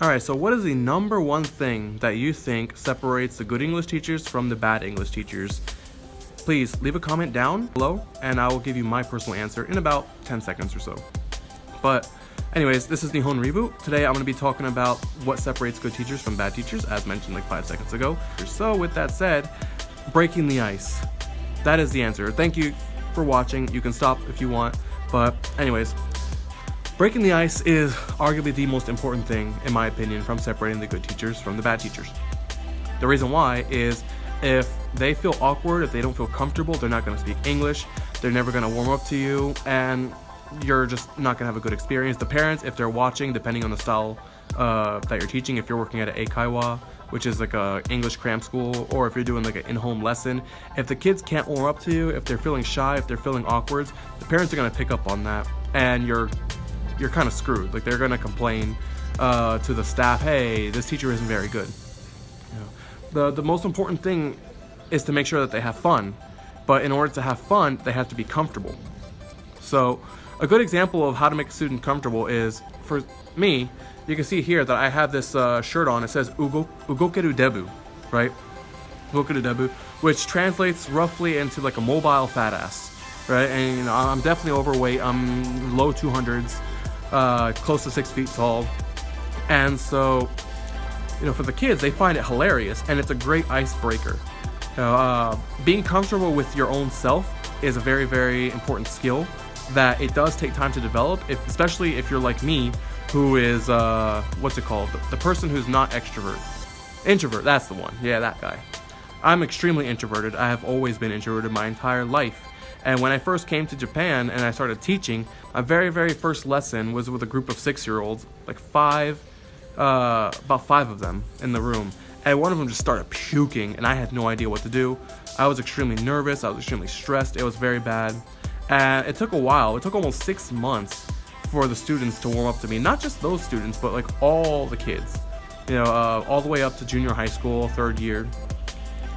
Alright, so what is the number one thing that you think separates the good English teachers from the bad English teachers? Please leave a comment down below and I will give you my personal answer in about 10 seconds or so. But anyways, this is Nihon Reboot. Today I'm going to be talking about what separates good teachers from bad teachers, as mentioned like 5 seconds ago. So with that said, breaking the ice. That is the answer. Thank you for watching. You can stop if you want. But anyways, breaking the ice is arguably the most important thing, in my opinion, from separating the good teachers from the bad teachers. The reason why is if they feel awkward, if they don't feel comfortable, they're not going to speak English, they're never going to warm up to you, and you're just not going to have a good experience. The parents, if they're watching, depending on the style that you're teaching, if you're working at an eikaiwa, which is like a English cram school, or if you're doing like an in-home lesson, if the kids can't warm up to you, if they're feeling shy, if they're feeling awkward, the parents are going to pick up on that, and you're kind of screwed. Like, they're going to complain to the staff, hey, this teacher isn't very good. The most important thing is to make sure that they have fun, but in order to have fun, they have to be comfortable. So a good example of how to make a student comfortable is, for me, you can see here that I have this shirt on. It says Ugokeru Debu, right? Ugokeru Debu, which translates roughly into like a mobile fat ass, right? And you know, I'm definitely overweight. I'm low 200s, close to 6 feet tall, and so, you know, for the kids, they find it hilarious, and it's a great icebreaker. Being comfortable with your own self is a very, very important skill that it does take time to develop, especially if you're like me, who is, what's it called? The person who's not extrovert. Introvert, that's the one. Yeah, that guy. I'm extremely introverted. I have always been introverted my entire life. And when I first came to Japan and I started teaching, my very, very first lesson was with a group of 6-year-olds, like about 5 of them in the room, and one of them just started puking, and I had no idea what to do. I was extremely nervous, I was extremely stressed, it was very bad, and it took a while. It took almost 6 months for the students to warm up to me, not just those students, but like all the kids, you know, all the way up to junior high school, 3rd year.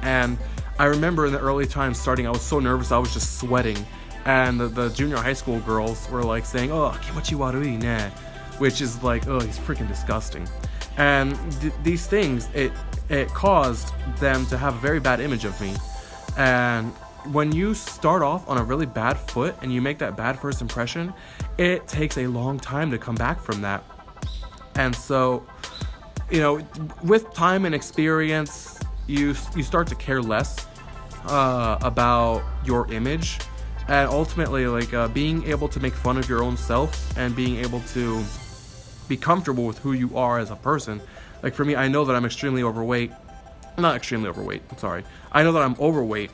And I remember in the early times starting, I was so nervous, I was just sweating, and the junior high school girls were like saying, oh, kimachi warui ne, which is like, oh, he's freaking disgusting. And these things, it caused them to have a very bad image of me. And when you start off on a really bad foot and you make that bad first impression, it takes a long time to come back from that. And so, you know, with time and experience, you start to care less about your image, and ultimately, like, being able to make fun of your own self and being able to be comfortable with who you are as a person. Like, for me, I know that I'm extremely overweight. Not extremely overweight, I'm sorry. I know that I'm overweight,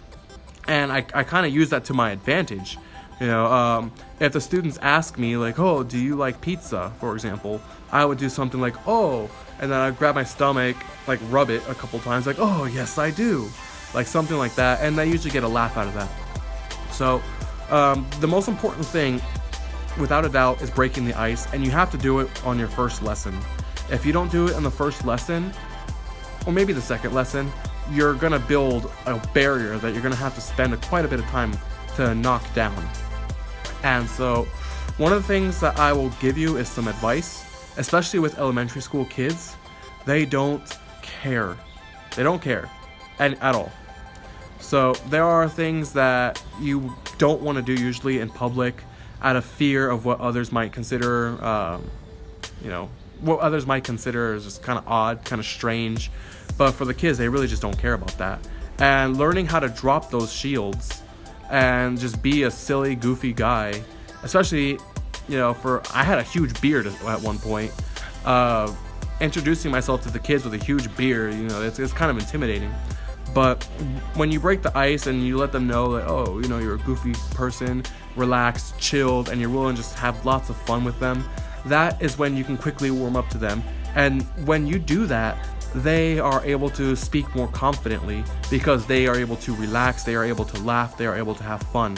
and I kind of use that to my advantage. You know, if the students ask me, like, oh, do you like pizza, for example, I would do something like, oh, and then I'd grab my stomach, like, rub it a couple times, like, oh, yes, I do. Like, something like that, and I usually get a laugh out of that. So, the most important thing, without a doubt, is breaking the ice, and you have to do it on your first lesson. If you don't do it on the first lesson, or maybe the second lesson, you're gonna build a barrier that you're gonna have to spend quite a bit of time to knock down. And so, one of the things that I will give you is some advice, especially with elementary school kids. They don't care. They don't care, and at all. So there are things that you don't want to do usually in public, out of fear of what others might consider, you know, what others might consider as just kind of odd, kind of strange. But for the kids, they really just don't care about that. And learning how to drop those shields and just be a silly, goofy guy, especially, you know, I had a huge beard at one point. Introducing myself to the kids with a huge beard, you know, it's kind of intimidating. But when you break the ice and you let them know that, oh, you know, you're a goofy person, relaxed, chilled, and you're willing to just have lots of fun with them, that is when you can quickly warm up to them. And when you do that, they are able to speak more confidently because they are able to relax, they are able to laugh, they are able to have fun.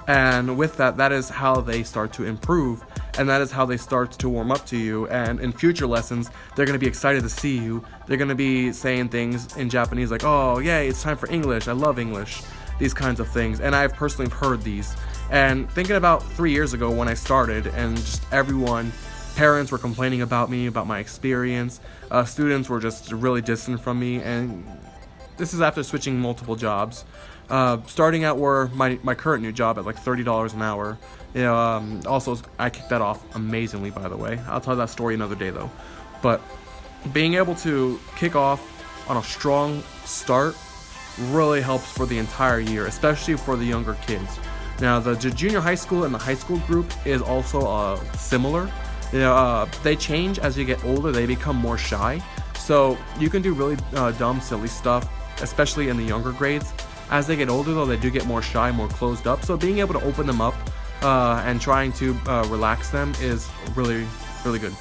And with that, that is how they start to improve, and that is how they start to warm up to you. And in future lessons, they're going to be excited to see you. They're going to be saying things in Japanese like, oh, yay, it's time for English. I love English. These kinds of things. And I've personally heard these. And thinking about 3 years ago when I started, and just everyone Parents were complaining about me, about my experience. Students were just really distant from me, and this is after switching multiple jobs. Starting out where my current new job at like $30 an hour. Also I kicked that off amazingly, by the way. I'll tell that story another day though. But being able to kick off on a strong start really helps for the entire year, especially for the younger kids. Now the junior high school and the high school group is also similar. They change as you get older. They become more shy, so you can do really dumb, silly stuff, especially in the younger grades. As they get older though, they do get more shy, more closed up, so being able to open them up and trying to relax them is really, really good.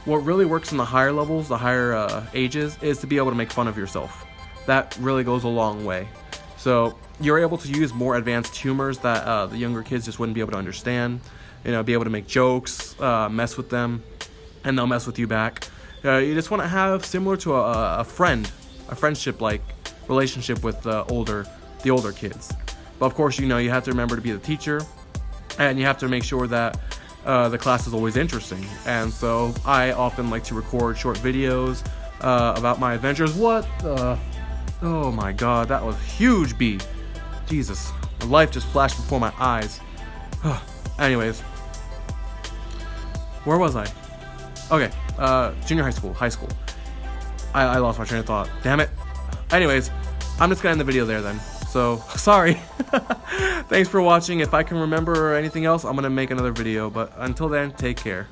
What really works in the higher levels, the higher ages, is to be able to make fun of yourself. That really goes a long way. So you're able to use more advanced humors that the younger kids just wouldn't be able to understand. Be able to make jokes, mess with them, and they'll mess with you back. You just want to have similar to a friendship-like relationship with the older kids. But of course, you have to remember to be the teacher, and you have to make sure that the class is always interesting. And so I often like to record short videos about my adventures. Oh my god, that was huge, B. Jesus, my life just flashed before my eyes. Anyways, where was I? Okay, junior high school. I lost my train of thought. Damn it. Anyways, I'm just gonna end the video there then. So, sorry. Thanks for watching. If I can remember anything else, I'm gonna make another video. But until then, take care.